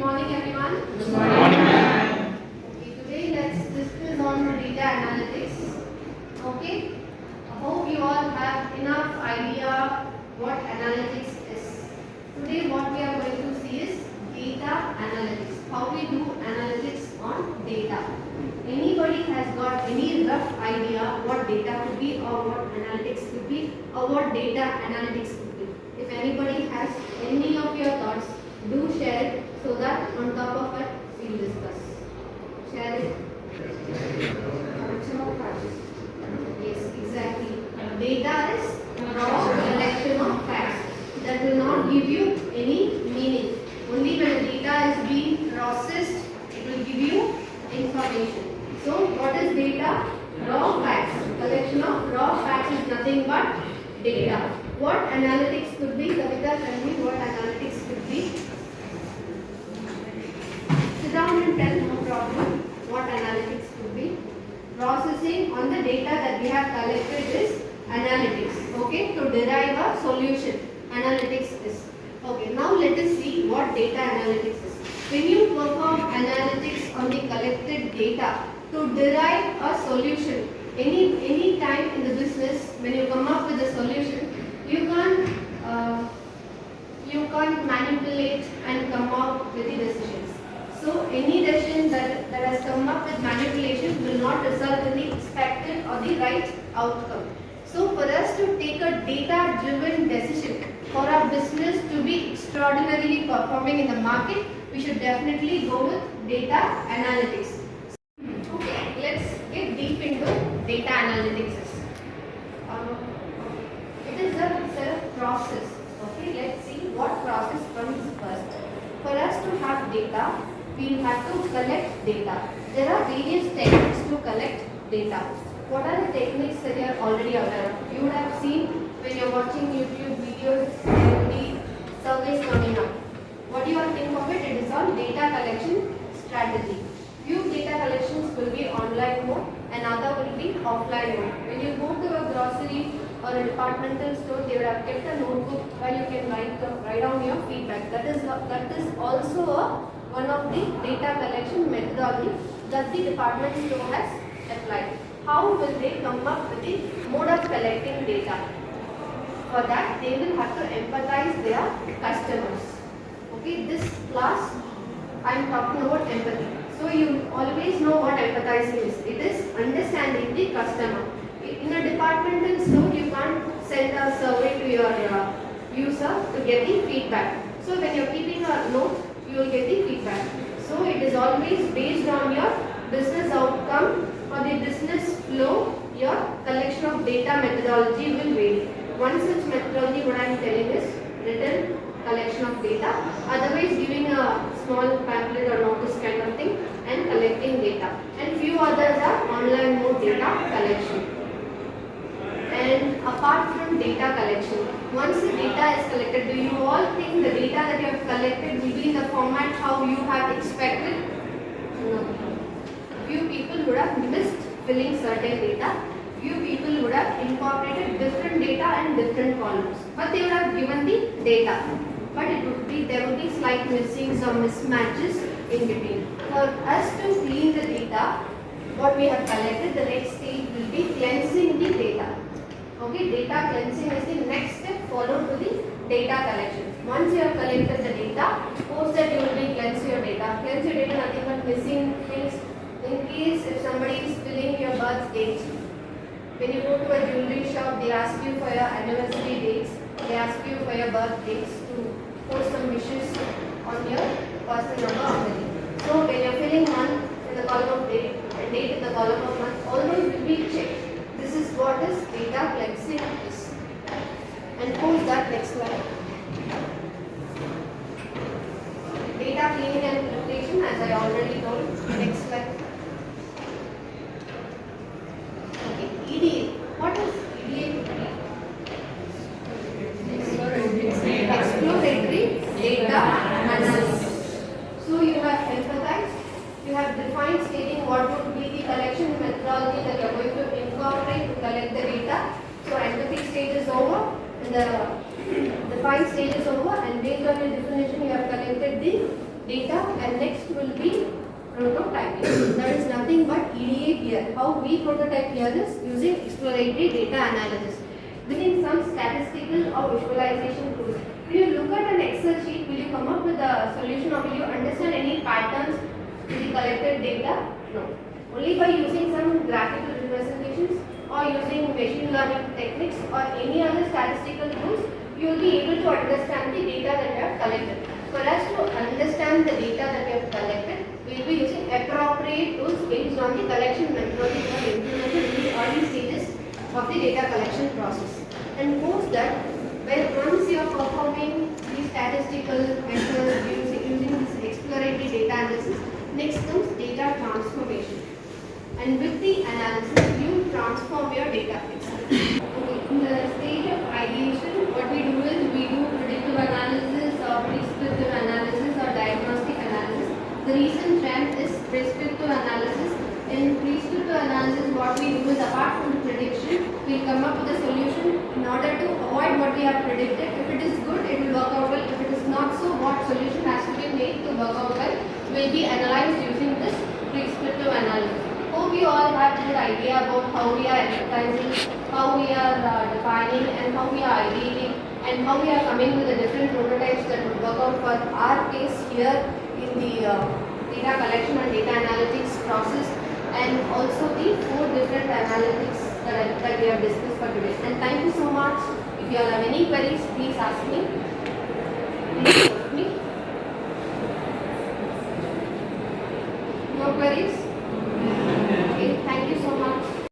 morning everyone. Good morning, ma'am. Okay, today let's discuss on data analytics. Okay, I hope you all have enough idea what analytics is. Today what we are going to see is data analytics. How we do analytics on data. Anybody has got any rough idea what data could be or what analytics could be or what data analytics could be? If anybody has any of your thoughts, do share it so that on top of it we'll discuss. Share it. Yes, exactly. Data is raw collection of facts that will not give you any meaning. Only when data is being processed, it will give you information. So, what is data? Raw facts. Collection of raw facts is nothing but data. What analytics could be? Kavita, tell me what analytics could be. Sit down and tell, no problem. What analytics could be? Processing on the data that we have collected is analytics. Okay, to derive a solution. Analytics is. Okay, now let us see what data analytics is. When you perform analytics on the collected data to derive a solution, any time in the business when you come up with a solution, you can't manipulate and come up with the decisions. So any decision that has come up with manipulation will not result in the expected or the right outcome. So for us to take a data driven decision for our business to be extraordinarily performing in the market, we should definitely go with data analytics. Okay, let's get deep into data analytics. It is a set of process. Okay, let's see what process comes first. For us to have data, we have to collect data. There are various techniques to collect data. What are the techniques that you are already aware of? You would have seen when you are watching YouTube videos, there will be surveys coming up. What do you all think of it? It is on data collection strategy. Few data collections will be online mode and other will be offline mode. When you go to a grocery or a departmental store, they would have kept a notebook where you can write down your feedback. That is also one of the data collection methodology that the department store has applied. How will they come up with the mode of collecting data? For that, they will have to empathize their customers. Okay, this class I am talking about empathy. So you always know what empathizing is. It is understanding the customer. In a departmental store, you can't send a survey to your user to get the feedback. So when you are keeping a note, you will get the feedback. So it is always based on your business outcome or the business flow. Your collection of data methodology will vary. One such methodology, what I am telling is written collection of data, otherwise giving a small pamphlet or notice kind of thing and collecting data, and few others are online mode data collection. And apart from data collection, once the data is collected, do you all think the data that you have collected will be in the format how you have expected? No. Few people would have missed filling certain data. Few people would have incorporated different data and different columns, but they would have given the data. But there would be slight missings or mismatches in between. For us to clean the data, what we have collected, the next stage will be cleansing the data. Okay, data cleansing is the next step followed to the data collection. Once you have collected the data, post that you will be cleanse your data. Cleanse your data, nothing but missing things. In case if somebody is filling your birth date, when you go to a jewelry shop, they ask you for your anniversary dates, they ask you for your birth dates to post some wishes on your personal number already. So when you are filling month in the column of date and date in the column of month, all those will be checked. This is what is data cleansing is. And post that next slide. Data cleaning and preparation, as I already told. Next slide. Okay, EDA. What is EDA? Exploratory data analysis. So you have empathized, you have defined stating what would be the collection methodology that you are going to incorporate to collect the data. So empathy stage is over and the defined stage is over, and based on your definition session you have collected the data, and next will be prototyping. That is nothing but EDA here. How we prototype here is using exploratory data analysis, using some statistical or visualization tools. Will you look at an Excel sheet? Will you come up with a solution, or will you understand any patterns in the collected data? No. Only by using some graphical representations or using machine learning techniques or any other statistical tools, you will be able to understand the data that you have collected. For us to understand the data that we have collected, we will be using appropriate tools based on the collection methodology that are implemented in the early stages of the data collection process. And post that, once you are performing the statistical methods using this exploratory data analysis, next comes data transformation. And with the analysis, you transform your data. Okay. In the stage of ideation, what we do is we do predictive analysis or prescriptive analysis or diagnostic analysis. The recent trend is prescriptive analysis. In prescriptive analysis, what we do is, apart from the prediction, we come up with a solution in order to avoid what we have predicted. If it is good, it will work out well. If it is not so, what solution has to be made to work out well will be analyzed using this prescriptive analysis. Hope you all have a good idea about how we are advertising, how we are defining, and how we are ideating, and how we are coming with the different prototypes that would work out for our case here in the data collection and data analytics process, and also the 4 different analytics that we have discussed for today. And thank you so much. If you all have any queries, please ask me.